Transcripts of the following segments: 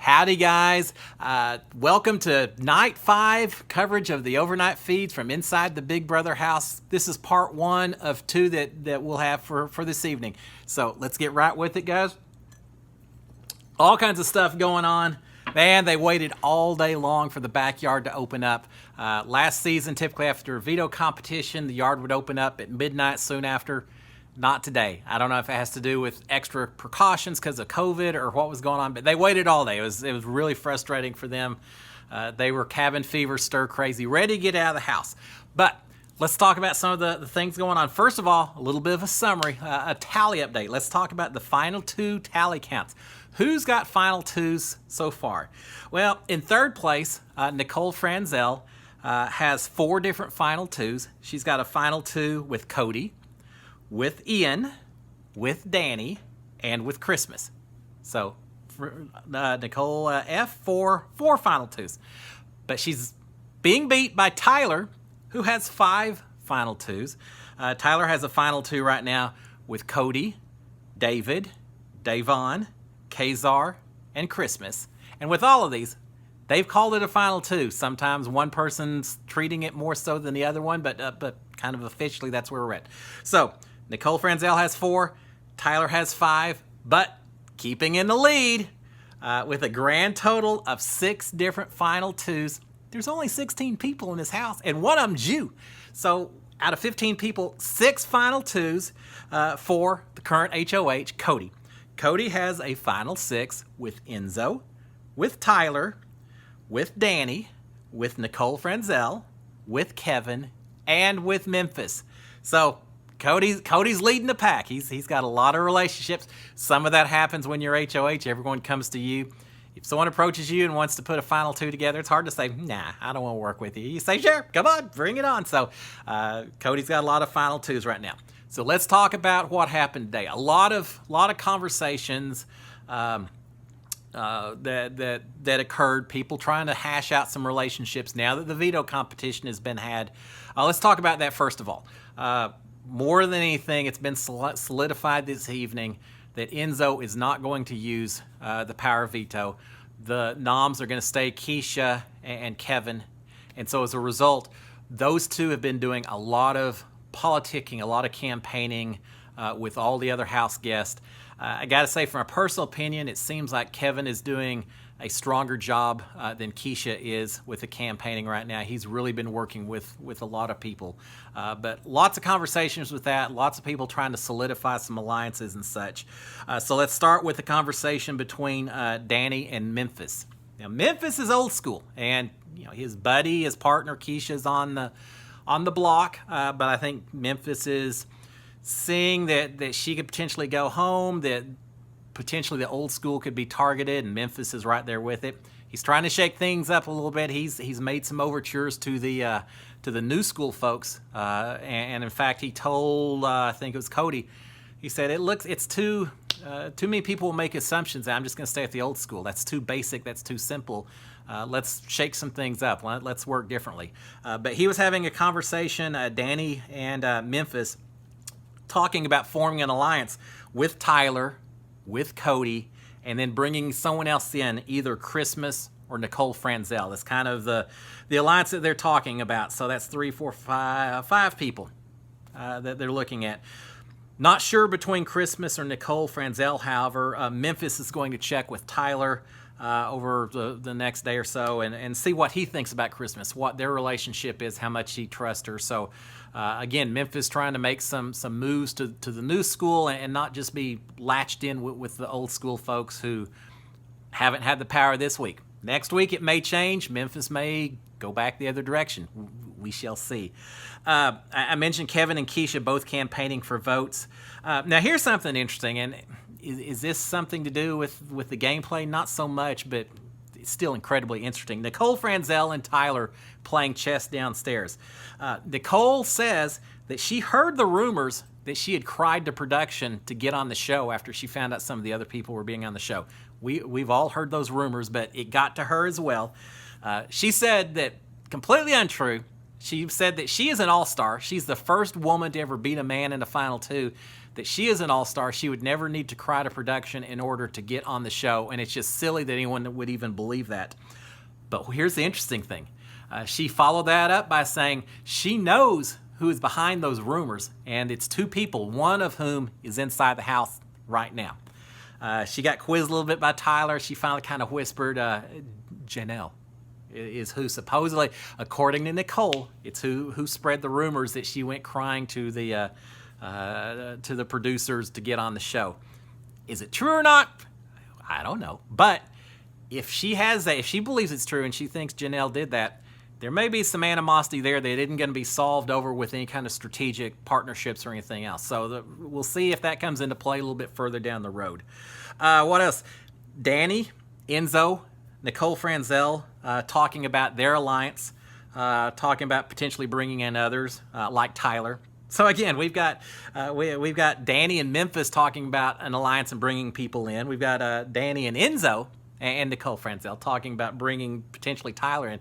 Howdy, guys. Welcome to night 5 coverage of the overnight feeds from inside the Big Brother house. This is part 1 of 2 that we'll have for this evening. So let's get right with it, guys. All kinds of stuff going on. Man, they waited all day long for the backyard to open up. Last season, typically after a veto competition, the yard would open up at midnight soon after. Not today. I don't know if it has to do with extra precautions because of COVID or what was going on, but they waited all day. It was really frustrating for them. They were cabin fever, stir crazy, ready to get out of the house. But let's talk about some of the things going on. First of all, a little bit of a summary, a tally update. Let's talk about the final 2 tally counts. Who's got final 2s so far? Well, in third place, Nicole Franzel has 4 different final 2s. She's got a final 2 with Cody, with Ian, with Danny, and with Christmas. So Nicole F, 4 final 2s. But she's being beat by Tyler, who has 5 final 2s. Tyler has a final 2 right now with Cody, David, Davon, Kazar, and Christmas. And with all of these, they've called it a final 2. Sometimes one person's treating it more so than the other one, but kind of officially that's where we're at. So Nicole Franzel has 4, Tyler has 5, but keeping in the lead with a grand total of 6 different final 2s. There's only 16 people in this house, and one of them's you. So out of 15 people, 6 final 2s for the current HOH, Cody. Cody has a final 6 with Enzo, with Tyler, with Danny, with Nicole Franzel, with Kevin, and with Memphis. So Cody's leading the pack. He's got a lot of relationships. Some of that happens when you're HOH. Everyone comes to you. If someone approaches you and wants to put a final 2 together, it's hard to say, nah, I don't want to work with you. You say, sure, come on, bring it on. So Cody's got a lot of final 2s right now. So let's talk about what happened today. A lot of conversations that occurred. People trying to hash out some relationships now that the veto competition has been had. Let's talk about that first of all. More than anything, it's been solidified this evening that Enzo is not going to use the power of veto. The noms are going to stay Keisha and Kevin. And so as a result, those 2 have been doing a lot of politicking, a lot of campaigning with all the other house guests. I got to say, from a personal opinion, it seems like Kevin is doing a stronger job than Keisha is with the campaigning right now. He's really been working with a lot of people. But lots of conversations with that, lots of people trying to solidify some alliances and such. So let's start with the conversation between Danny and Memphis. Now, Memphis is old school, and his buddy, his partner, Keisha's on the block, but I think Memphis is seeing that she could potentially go home, that potentially the old school could be targeted, and Memphis is right there with it. He's trying to shake things up a little bit. He's made some overtures to the new school folks, and in fact, he told I think it was Cody. He said it's too many people will make assumptions. I'm just going to stay at the old school. That's too basic. That's too simple. Let's shake some things up. Let's work differently. But he was having a conversation, Danny and Memphis, talking about forming an alliance with Tyler, with Cody, and then bringing someone else in, either Christmas or Nicole Franzel. That's kind of the alliance that they're talking about. So that's 3, 4, 5 people that they're looking at. Not sure between Christmas or Nicole Franzel, however. Memphis is going to check with Tyler over the next day or so and see what he thinks about Christmas, what their relationship is, how much he trusts her. So again, Memphis trying to make some moves to the new school and not just be latched in with the old school folks who haven't had the power this week. Next week it may change. Memphis may go back the other direction. We shall see. I mentioned Kevin and Keisha both campaigning for votes. Now here's something interesting, and is this something to do with the gameplay? Not so much, but it's still incredibly interesting. Nicole Franzel and Tyler playing chess downstairs. Nicole says that she heard the rumors that she had cried to production to get on the show after she found out some of the other people were being on the show. We've all heard those rumors, but it got to her as well. She said that, completely untrue, She said that she is an all-star. She's the first woman to ever beat a man in the final two, that she is an all-star. She would never need to cry to production in order to get on the show, and it's just silly that anyone would even believe that. But here's the interesting thing. She followed that up by saying she knows who is behind those rumors, and it's two people, one of whom is inside the house right now. She got quizzed a little bit by Tyler. She finally kind of whispered, Janelle is who supposedly, according to Nicole, it's who spread the rumors that she went crying to the producers to get on the show. Is it true or not? I don't know. But if she believes it's true and she thinks Janelle did that, there may be some animosity there that isn't going to be solved over with any kind of strategic partnerships or anything else. So we'll see if that comes into play a little bit further down the road. What else? Danny, Enzo, Nicole Franzel talking about their alliance, talking about potentially bringing in others like Tyler. So again, we've got Danny and Memphis talking about an alliance and bringing people in. We've got Danny and Enzo and Nicole Franzel talking about bringing potentially Tyler in.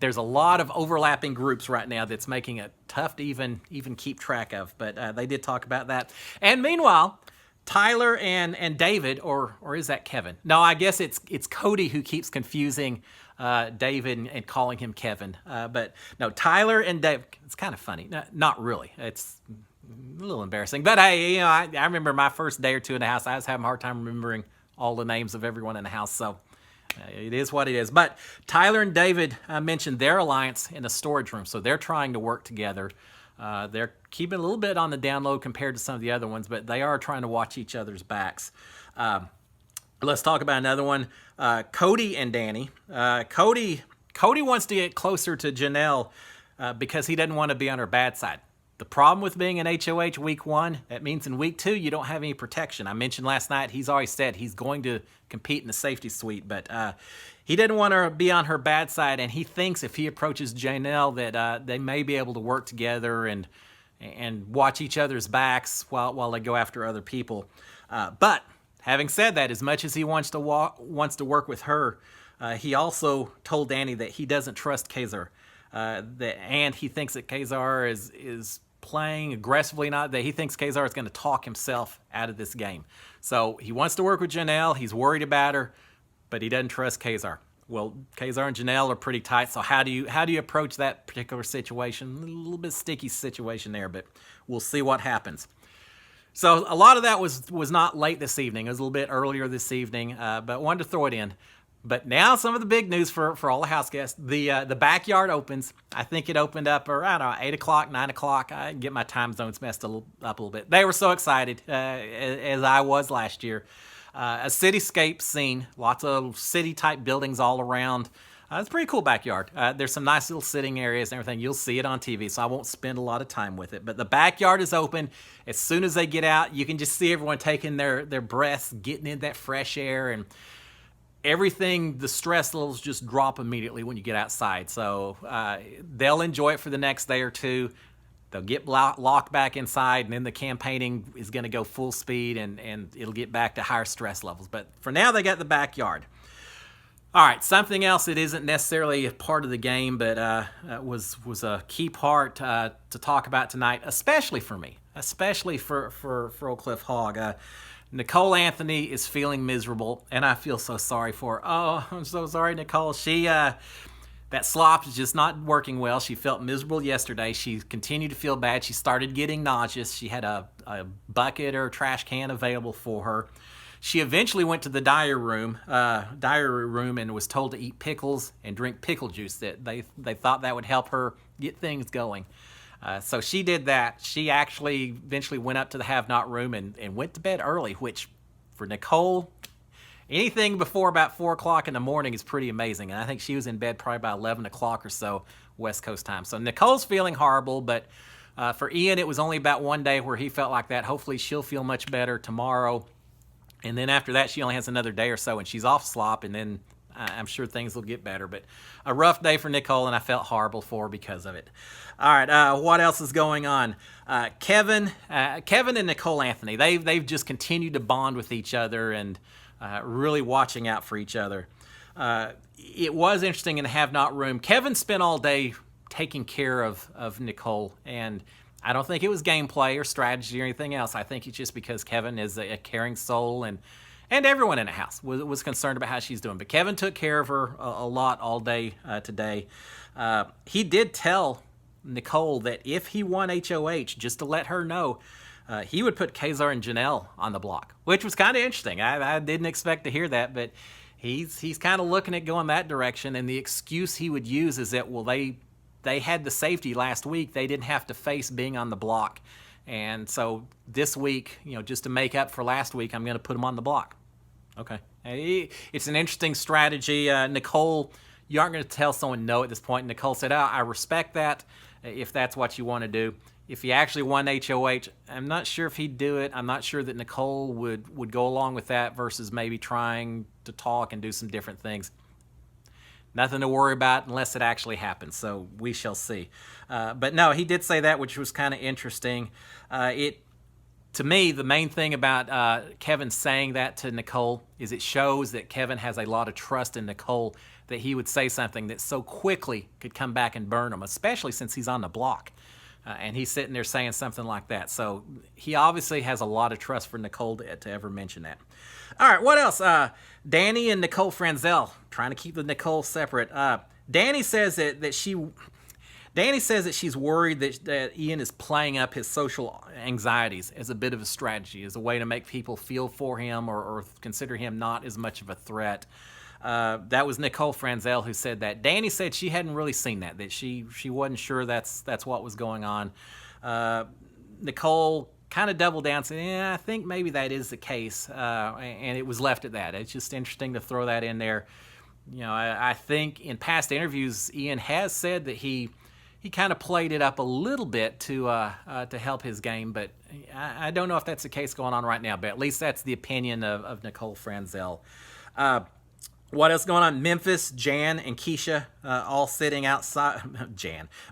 There's a lot of overlapping groups right now that's making it tough to even keep track of, but they did talk about that. And meanwhile, Tyler and David, or is that Kevin? No, I guess it's Cody who keeps confusing David and calling him Kevin. But no, Tyler and David, it's kind of funny. Not really. It's a little embarrassing. But hey, I remember my first day or two in the house, I was having a hard time remembering all the names of everyone in the house, so it is what it is. But Tyler and David mentioned their alliance in a storage room, so they're trying to work together. They're keeping a little bit on the down low compared to some of the other ones, but they are trying to watch each other's backs. Let's talk about another one. Cody and Danny. Cody wants to get closer to Janelle because he doesn't want to be on her bad side. The problem with being an HOH week 1, that means in week 2 you don't have any protection. I mentioned last night he's always said he's going to compete in the safety suite, but he didn't want to be on her bad side, and he thinks if he approaches Janelle that they may be able to work together and watch each other's backs while they go after other people. But having said that, as much as he wants to work with her, he also told Danny that he doesn't trust Kazar, and he thinks that Kazar is playing aggressively, not that he thinks Kazar is going to talk himself out of this game. So he wants to work with Janelle. He's worried about her, but he doesn't trust Kazar. Well, Kazar and Janelle are pretty tight, so how do you approach that particular situation? A little bit sticky situation there, but we'll see what happens. So a lot of that was not late this evening. It was a little bit earlier this evening, but wanted to throw it in. But now some of the big news for all the house guests. The backyard opens. I think it opened up around 8 o'clock, 9 o'clock. I get my time zones messed up a little bit. They were so excited, as I was last year. A cityscape scene, lots of city-type buildings all around. It's a pretty cool backyard. There's some nice little sitting areas and everything. You'll see it on TV, so I won't spend a lot of time with it. But the backyard is open. As soon as they get out, you can just see everyone taking their breaths, getting in that fresh air, and everything, the stress levels just drop immediately when you get outside. So they'll enjoy it for the next day or two. They'll get locked back inside, and then the campaigning is going to go full speed, and it'll get back to higher stress levels. But for now, they got the backyard. All right, something else that isn't necessarily a part of the game, but was a key part to talk about tonight, especially for me, especially for Oak Cliff Hog. Nicole Anthony is feeling miserable, and I feel so sorry for her. Oh, I'm so sorry, Nicole. She that slop is just not working well. She felt miserable yesterday. She continued to feel bad. She started getting nauseous. She had a bucket or trash can available for her. She eventually went to the diary room and was told to eat pickles and drink pickle juice. That they thought that would help her get things going. So she did that. She actually eventually went up to the have-not room and went to bed early, which for Nicole, anything before about 4 o'clock in the morning is pretty amazing. And I think she was in bed probably about 11 o'clock or so West Coast time. So Nicole's feeling horrible, but for Ian, it was only about one day where he felt like that. Hopefully she'll feel much better tomorrow. And then after that, she only has another day or so, and she's off slop, and then I'm sure things will get better. But a rough day for Nicole, and I felt horrible for her because of it. All right, what else is going on? Kevin and Nicole Anthony, they've just continued to bond with each other and really watching out for each other. It was interesting in the have-not room. Kevin spent all day taking care of Nicole. And I don't think it was gameplay or strategy or anything else. I think it's just because Kevin is a caring soul, and everyone in the house was concerned about how she's doing. But Kevin took care of her a lot all day today. He did tell Nicole that if he won HOH, just to let her know, he would put Kazar and Janelle on the block, which was kind of interesting. I didn't expect to hear that, but he's kind of looking at going that direction. And the excuse he would use is that, well, they had the safety last week. They didn't have to face being on the block. And so this week, just to make up for last week, I'm going to put them on the block. Okay. It's an interesting strategy. Nicole, you aren't going to tell someone no at this point. Nicole said, I respect that if that's what you want to do. If he actually won HOH, I'm not sure if he'd do it. I'm not sure that Nicole would go along with that versus maybe trying to talk and do some different things. Nothing to worry about unless it actually happens, so we shall see. But no, he did say that, which was kind of interesting. To me, the main thing about Kevin saying that to Nicole is it shows that Kevin has a lot of trust in Nicole, that he would say something that so quickly could come back and burn him, especially since he's on the block. And he's sitting there saying something like that. So he obviously has a lot of trust for Nicole to ever mention that. All right, what else? Danny and Nicole Franzel, trying to keep the Nicole separate. Danny says that she's worried that Ian is playing up his social anxieties as a bit of a strategy, as a way to make people feel for him or consider him not as much of a threat. That was Nicole Franzel who said that. Danny said she hadn't really seen that she wasn't sure that's what was going on. Nicole kind of doubled down, saying, I think maybe that is the case, and it was left at that. It's just interesting to throw that in there. I think in past interviews, Ian has said that he kind of played it up a little bit to help his game, but I don't know if that's the case going on right now, but at least that's the opinion of Nicole Franzel. What else going on? Memphis, Jan, and Keisha all sitting outside.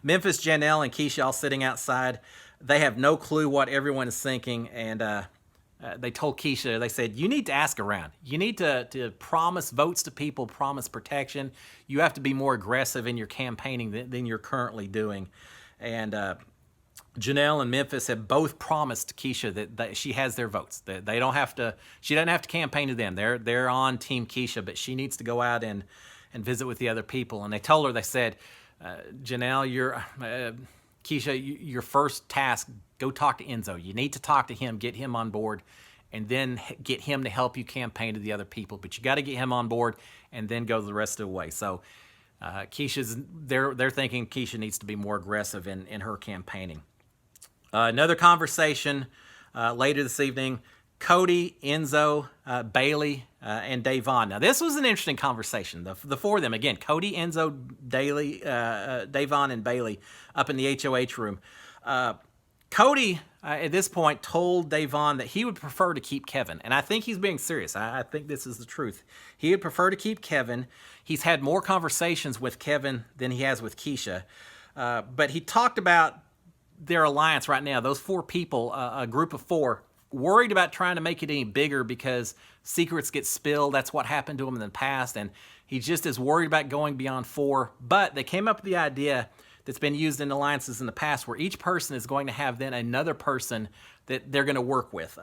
Memphis, Janelle, and Keisha all sitting outside. They have no clue what everyone is thinking, and they told Keisha, they said, you need to ask around. You need to promise votes to people, promise protection. You have to be more aggressive in your campaigning than you're currently doing. And Janelle and Memphis have both promised Keisha that she has their votes. That she doesn't have to campaign to them. They're on Team Keisha, but she needs to go out and visit with the other people. And they told her, they said, Janelle, Keisha, your first task, go talk to Enzo. You need to talk to him, get him on board, and then get him to help you campaign to the other people. But you got to get him on board and then go the rest of the way. So they're thinking Keisha needs to be more aggressive in her campaigning. Another conversation later this evening, Cody, Enzo, Bailey, and Davon. Now, this was an interesting conversation. The four of them, again, Cody, Enzo, Davon, and Bailey up in the HOH room. Cody, at this point, told Davon that he would prefer to keep Kevin. And I think he's being serious. I think this is the truth. He would prefer to keep Kevin. He's had more conversations with Kevin than he has with Keisha. But he talked about their alliance right now, those four people, a group of four, worried about trying to make it any bigger because secrets get spilled. That's what happened to him in the past, and he just is worried about going beyond four. But they came up with the idea that's been used in alliances in the past where each person is going to have then another person that they're going to work with.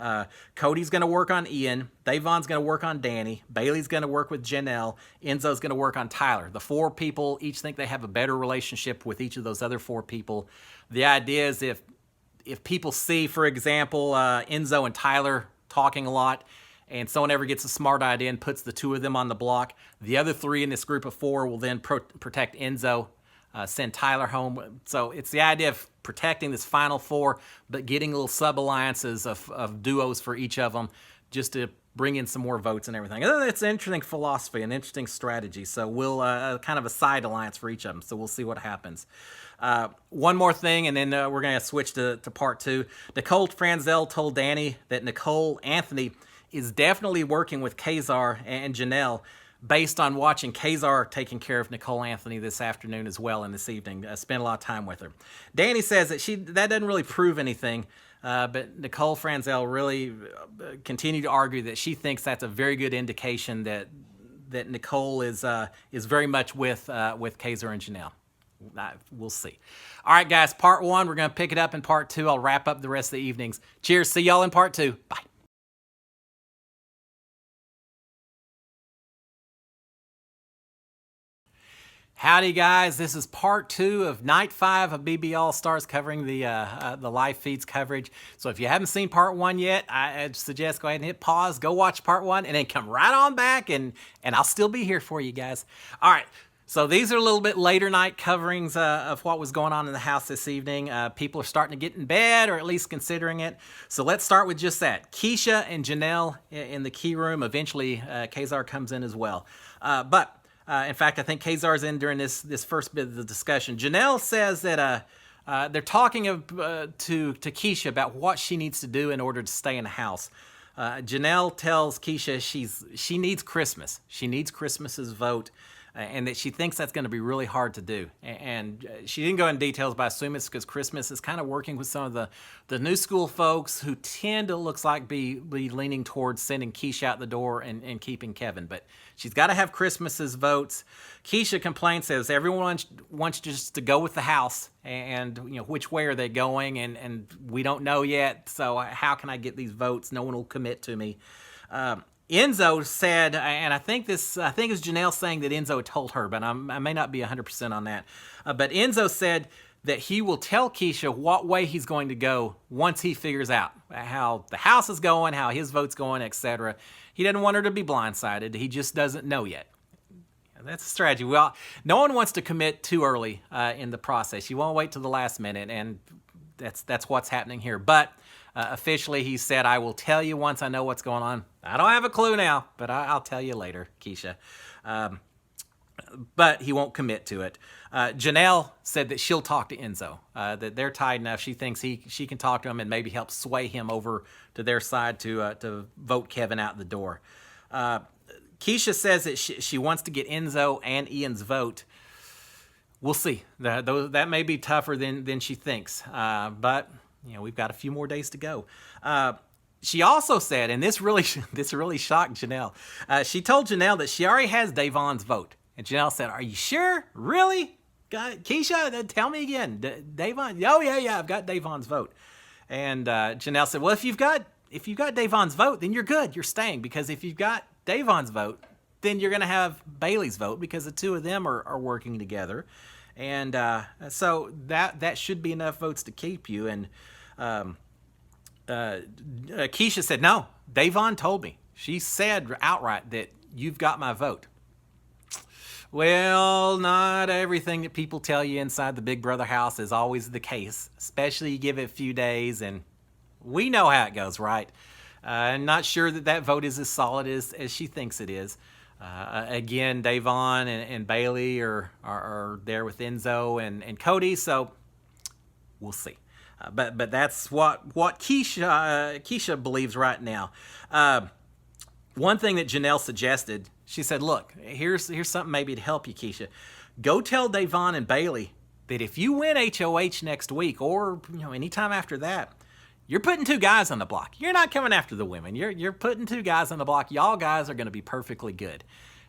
Cody's going to work on Ian. Davon's going to work on Danny. Bailey's going to work with Janelle. Enzo's going to work on Tyler. The four people each think they have a better relationship with each of those other four people. The idea is if people see, for example, Enzo and Tyler talking a lot, and someone ever gets a smart idea and puts the two of them on the block, the other three in this group of four will then protect Enzo, send Tyler home. So it's the idea of protecting this final four, but getting little sub-alliances of duos for each of them just to bring in some more votes and everything. It's an interesting philosophy, an interesting strategy. So we'll kind of a side alliance for each of them. So we'll see what happens. One more thing, and then we're going to switch to part two. Nicole Franzel told Danny that Nicole Anthony is definitely working with Kazar and Janelle based on watching Kazar taking care of Nicole Anthony this afternoon as well and this evening. Spent a lot of time with her. Danny says that doesn't really prove anything, but Nicole Franzel really continued to argue that she thinks that's a very good indication that Nicole is very much with Kazar and Janelle. We'll see. All right, guys, part one. We're going to pick it up in part two. I'll wrap up the rest of the evenings. Cheers. See y'all in part two. Bye. Howdy, guys. This is part two of night 5 of BB All Stars, covering the live feeds coverage. So if you haven't seen part one yet, I suggest go ahead and hit pause, go watch part one, and then come right on back, and I'll still be here for you guys. All right. So these are a little bit later night coverings of what was going on in the house this evening. People are starting to get in bed, or at least considering it. So let's start with just that. Keisha and Janelle in the key room. Eventually, Kazar comes in as well. In fact, I think Kazar's in during this first bit of the discussion. Janelle says that they're talking to Keisha about what she needs to do in order to stay in the house. Janelle tells Keisha she needs Christmas. She needs Christmas's vote, and that she thinks that's going to be really hard to do. And she didn't go into details, but I assume it's because Christmas is kind of working with some of the new school folks who tend to, looks like, be leaning towards sending Keisha out the door and keeping Kevin. But she's got to have Christmas's votes. Keisha complains, says everyone wants just to go with the house, and which way are they going? And we don't know yet, so how can I get these votes? No one will commit to me. Enzo said, and I think it's Janelle saying that Enzo told her, but I may not be 100% on that. But Enzo said that he will tell Keisha what way he's going to go once he figures out how the house is going, how his vote's going, etc. He doesn't want her to be blindsided. He just doesn't know yet. That's a strategy. Well, no one wants to commit too early in the process. You want to wait till the last minute, and that's what's happening here. But officially, he said, I will tell you once I know what's going on. I don't have a clue now, but I'll tell you later, Keisha. But he won't commit to it. Janelle said that she'll talk to Enzo, that they're tied enough. She thinks she can talk to him and maybe help sway him over to their side to vote Kevin out the door. Keisha says that she wants to get Enzo and Ian's vote. We'll see. That may be tougher than she thinks, but we've got a few more days to go. She also said, and this really shocked Janelle. She told Janelle that she already has Davon's vote, and Janelle said, "Are you sure? Really? Keisha, tell me again. Davon? Oh yeah, I've got Davon's vote." And Janelle said, "Well, if you've got Davon's vote, then you're good. You're staying, because if you've got Davon's vote, then you're going to have Bailey's vote, because the two of them are working together, and so that should be enough votes to keep you." And Keisha said, "No, Davon told me. She said outright that you've got my vote." Well, not everything that people tell you inside the Big Brother house is always the case, especially you give it a few days, and we know how it goes, right? I'm not sure that vote is as solid as she thinks it is. Again, Davon and Bailey are there with Enzo and Cody, so we'll see. But that's what Keisha believes right now. One thing that Janelle suggested, she said, "Look, here's something maybe to help you, Keisha. Go tell Davon and Bailey that if you win HOH next week, or anytime after that, you're putting 2 guys on the block. You're not coming after the women. You're putting 2 guys on the block. Y'all guys are going to be perfectly good."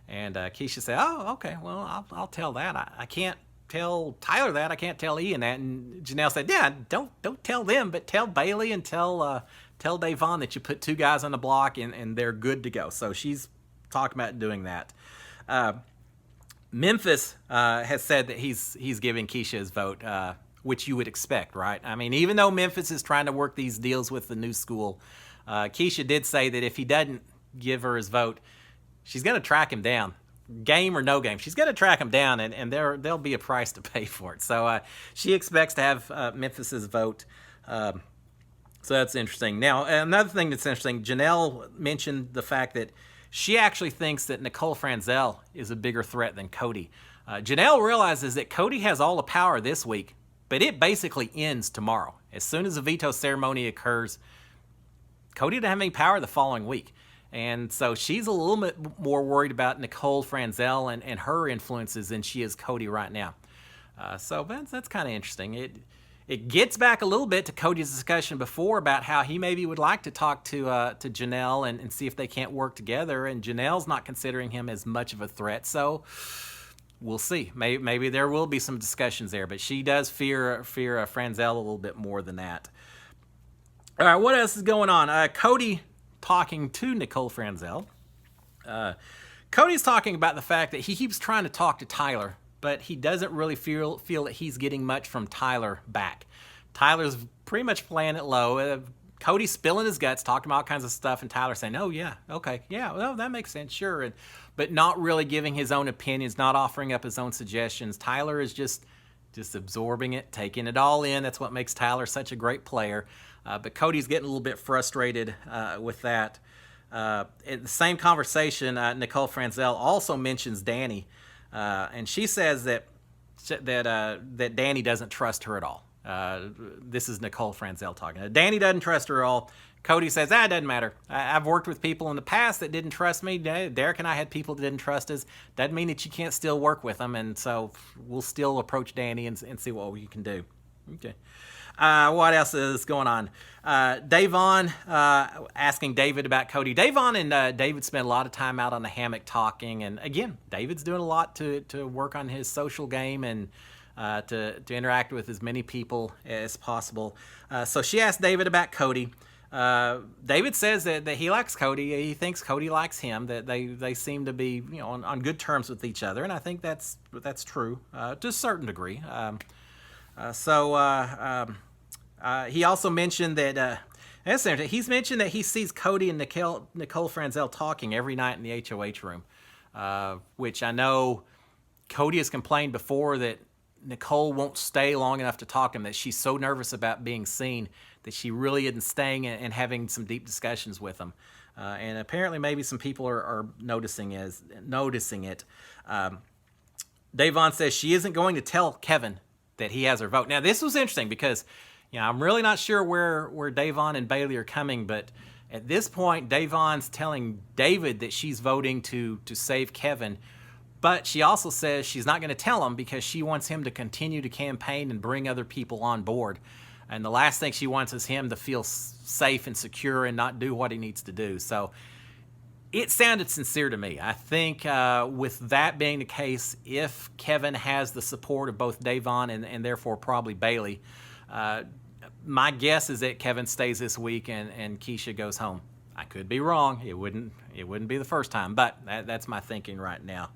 And Keisha said, "Oh, okay. Well, I'll tell that. I can't tell Tyler that. I can't tell Ian that." And Janelle said, "Yeah, don't tell them, but tell Bailey and tell Davon that you put 2 guys on the block and they're good to go." So she's talking about doing that. Memphis has said that he's giving Keisha his vote, which you would expect, right? I mean, even though Memphis is trying to work these deals with the new school, Keisha did say that if he doesn't give her his vote, she's going to track him down. Game or no game, she's going to track him down, and there'll be a price to pay for it. So she expects to have Memphis's vote. So that's interesting. Now, another thing that's interesting, Janelle mentioned the fact that she actually thinks that Nicole Franzel is a bigger threat than Cody. Janelle realizes that Cody has all the power this week, but it basically ends tomorrow. As soon as the veto ceremony occurs, Cody doesn't have any power the following week. And so she's a little bit more worried about Nicole Franzel and her influences than she is Cody right now. So that's kind of interesting. It gets back a little bit to Cody's discussion before about how he maybe would like to talk to Janelle and see if they can't work together. And Janelle's not considering him as much of a threat. So we'll see. Maybe there will be some discussions there, but she does fear Franzel a little bit more than that. All right, what else is going on? Cody talking to Nicole Franzel. Cody's talking about the fact that he keeps trying to talk to Tyler, but he doesn't really feel that he's getting much from Tyler back. Tyler's pretty much playing it low. Cody's spilling his guts, talking about all kinds of stuff, and Tyler saying, "Oh yeah, okay, yeah, well that makes sense, sure," but not really giving his own opinions, not offering up his own suggestions. Tyler is just absorbing it, taking it all in. That's what makes Tyler such a great player. But Cody's getting a little bit frustrated with that. In the same conversation, Nicole Franzel also mentions Danny, and she says that Danny doesn't trust her at all. This is Nicole Franzel talking. Danny doesn't trust her at all. Cody says, it doesn't matter. I've worked with people in the past that didn't trust me. Derek and I had people that didn't trust us. Doesn't mean that you can't still work with them, and so we'll still approach Danny and see what we can do. Okay. What else is going on? Davon asking David about Cody. Davon and David spent a lot of time out on the hammock talking, and again, David's doing a lot to work on his social game and to interact with as many people as possible. So she asked David about Cody. David says that he likes Cody. He thinks Cody likes him. That they seem to be on good terms with each other, and I think that's true to a certain degree. He also mentioned that he's mentioned that he sees Cody and Nicole Franzel talking every night in the HOH room, which I know Cody has complained before that Nicole won't stay long enough to talk to him, that she's so nervous about being seen that she really isn't staying and having some deep discussions with him. And apparently maybe some people are noticing it. Davon says she isn't going to tell Kevin that he has her vote. Now, this was interesting because I'm really not sure where Davon and Bailey are coming, but at this point, Davon's telling David that she's voting to save Kevin, but she also says she's not going to tell him because she wants him to continue to campaign and bring other people on board. And the last thing she wants is him to feel safe and secure and not do what he needs to do. So it sounded sincere to me. I think with that being the case, if Kevin has the support of both Davon and therefore probably Bailey, my guess is that Kevin stays this week and Keisha goes home. I could be wrong. It wouldn't be the first time, but that's my thinking right now.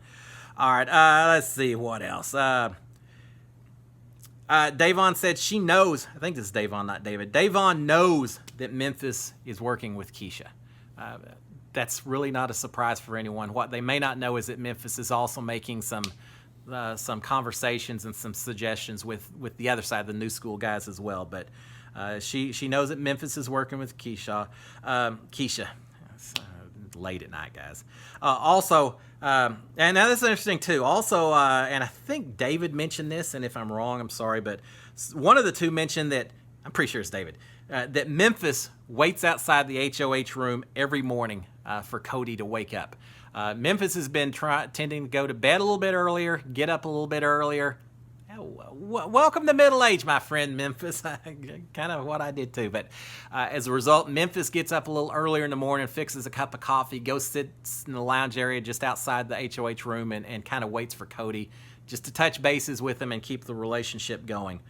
All right, let's see what else. Davon said she knows. I think this is Davon, not David. Davon knows that Memphis is working with Keisha. That's really not a surprise for anyone. What they may not know is that Memphis is also making some conversations and some suggestions with the other side, the new school guys as well. But she knows that Memphis is working with Keisha. It's, late at night, guys. Also, and now this is interesting too. Also, and I think David mentioned this, and if I'm wrong, I'm sorry, but one of the two mentioned that, I'm pretty sure it's David, that Memphis waits outside the HOH room every morning for Cody to wake up. Memphis has been tending to go to bed a little bit earlier, get up a little bit earlier. Welcome to middle age, my friend Memphis. Kind of what I did too. But as a result, Memphis gets up a little earlier in the morning, fixes a cup of coffee, goes sits in the lounge area just outside the HOH room and kind of waits for Cody just to touch bases with him and keep the relationship going.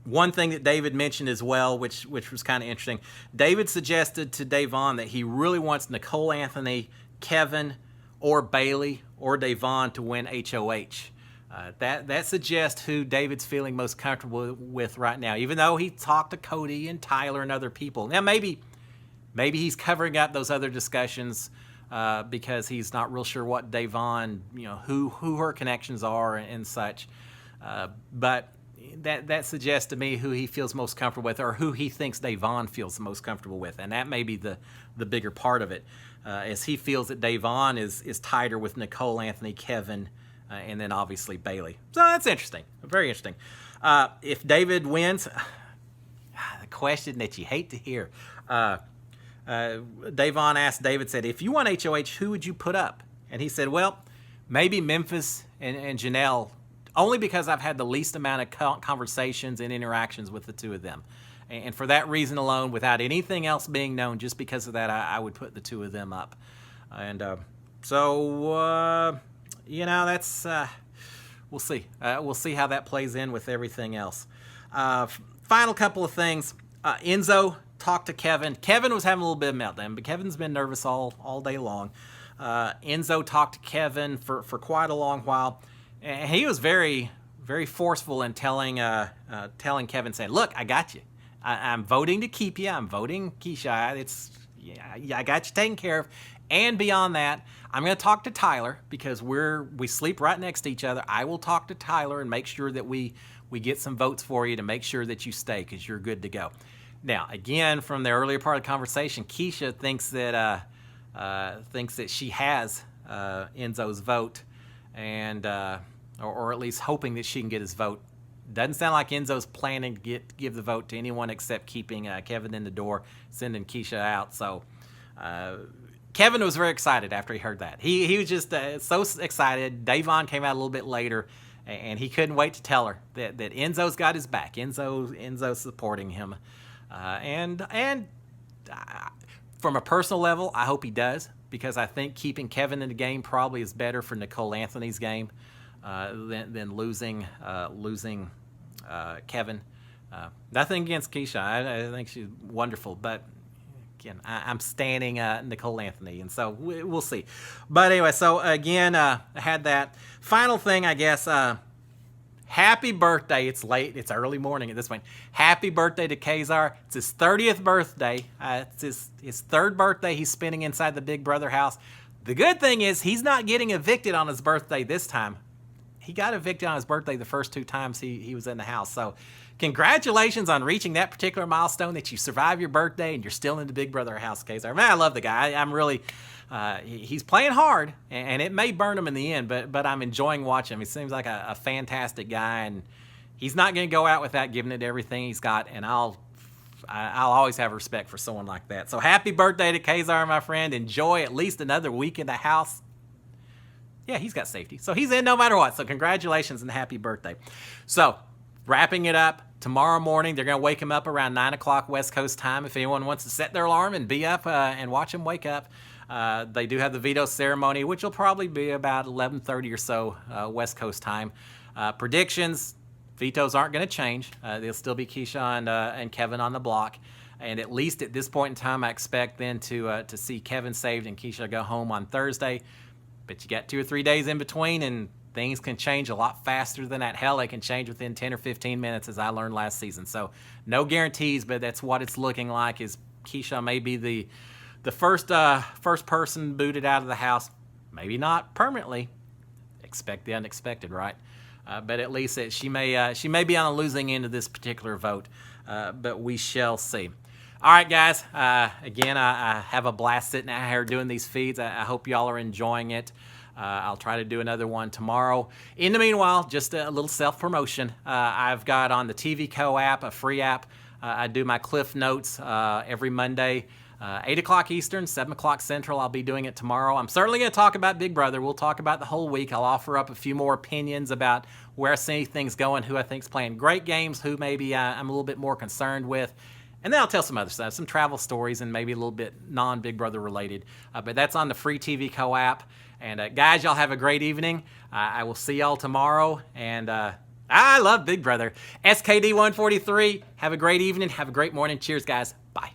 One thing that David mentioned as well, which was kind of interesting, David suggested to Davon that he really wants Nicole Anthony, Kevin, or Bailey, or Davon to win HOH. That suggests who David's feeling most comfortable with right now, even though he talked to Cody and Tyler and other people. Now, maybe he's covering up those other discussions because he's not real sure what Davon, who her connections are and such. But that suggests to me who he feels most comfortable with, or who he thinks Davon feels the most comfortable with, and that may be the bigger part of it, as he feels that Davon is tighter with Nicole Anthony, Kevin, and then obviously Bailey. So that's interesting, very interesting. If David wins, the question that you hate to hear, Davon asked David, said, if you won HOH, who would you put up? And he said, well, maybe Memphis and Janelle, only because I've had the least amount of conversations and interactions with the two of them. And for that reason alone, without anything else being known, just because of that, I would put the two of them up. And so that's we'll see. We'll see how that plays in with everything else. Final couple of things. Enzo talked to Kevin. Kevin was having a little bit of meltdown, but Kevin's been nervous all day long. Enzo talked to Kevin for quite a long while, and he was very, very forceful in telling Kevin, saying, "Look, I got you. I'm voting to keep you. I'm voting Keisha. I got you taken care of. And beyond that, I'm going to talk to Tyler because we sleep right next to each other. I will talk to Tyler and make sure that we get some votes for you to make sure that you stay because you're good to go." Now, again, from the earlier part of the conversation, Keisha thinks that she has Enzo's vote, and or at least hoping that she can get his vote. Doesn't sound like Enzo's planning to give the vote to anyone except keeping Kevin in the door, sending Keisha out. So Kevin was very excited after he heard that. He was just so excited. Davon came out a little bit later, and he couldn't wait to tell her that Enzo's got his back. Enzo's supporting him, and from a personal level, I hope he does, because I think keeping Kevin in the game probably is better for Nicole Anthony's game than losing Kevin. Nothing against Keisha. I think she's wonderful, but again, I'm standing Nicole Anthony, and so we'll see. But anyway, so again, I had that. Final thing, I guess, happy birthday. It's late. It's early morning at this point. Happy birthday to Kazar. It's his 30th birthday. It's his third birthday he's spending inside the Big Brother house. The good thing is he's not getting evicted on his birthday this time. He got evicted on his birthday the first 2 times he was in the house. So congratulations on reaching that particular milestone, that you survive your birthday and you're still in the Big Brother house, Kazar. Man, I love the guy. I'm really... he's playing hard, and it may burn him in the end, but I'm enjoying watching him. He seems like a fantastic guy, and he's not going to go out without giving it everything he's got, and I'll always have respect for someone like that. So happy birthday to Kazar, my friend. Enjoy at least another week in the house. Yeah, he's got safety, so he's in no matter what. So congratulations and happy birthday. So wrapping it up, tomorrow morning they're going to wake him up around 9 o'clock West Coast time. If anyone wants to set their alarm and be up and watch him wake up, they do have the Veto Ceremony, which will probably be about 11:30 or so West Coast time. Predictions, vetoes aren't going to change. They'll still be Keisha and Kevin on the block. And at least at this point in time, I expect then to see Kevin saved and Keisha go home on Thursday. But you got 2 or 3 days in between, and things can change a lot faster than that. Hell, they can change within 10 or 15 minutes, as I learned last season. So no guarantees, but that's what it's looking like, is Keisha may be the first person booted out of the house. Maybe not permanently. Expect the unexpected, right? But at least she may be on the losing end of this particular vote. But we shall see. All right, guys. Again, I have a blast sitting out here doing these feeds. I hope y'all are enjoying it. I'll try to do another one tomorrow. In the meanwhile, just a little self-promotion. I've got on the TV Co app, a free app. I do my Cliff Notes every Monday. 8 o'clock Eastern, 7 o'clock Central. I'll be doing it tomorrow. I'm certainly going to talk about Big Brother. We'll talk about the whole week. I'll offer up a few more opinions about where I see things going, who I think's playing great games, who maybe I'm a little bit more concerned with. And then I'll tell some other stuff, some travel stories, and maybe a little bit non-Big Brother related. But that's on the free TV Co app. And guys, y'all have a great evening. I will see y'all tomorrow. And I love Big Brother. SKD143, have a great evening. Have a great morning. Cheers, guys. Bye.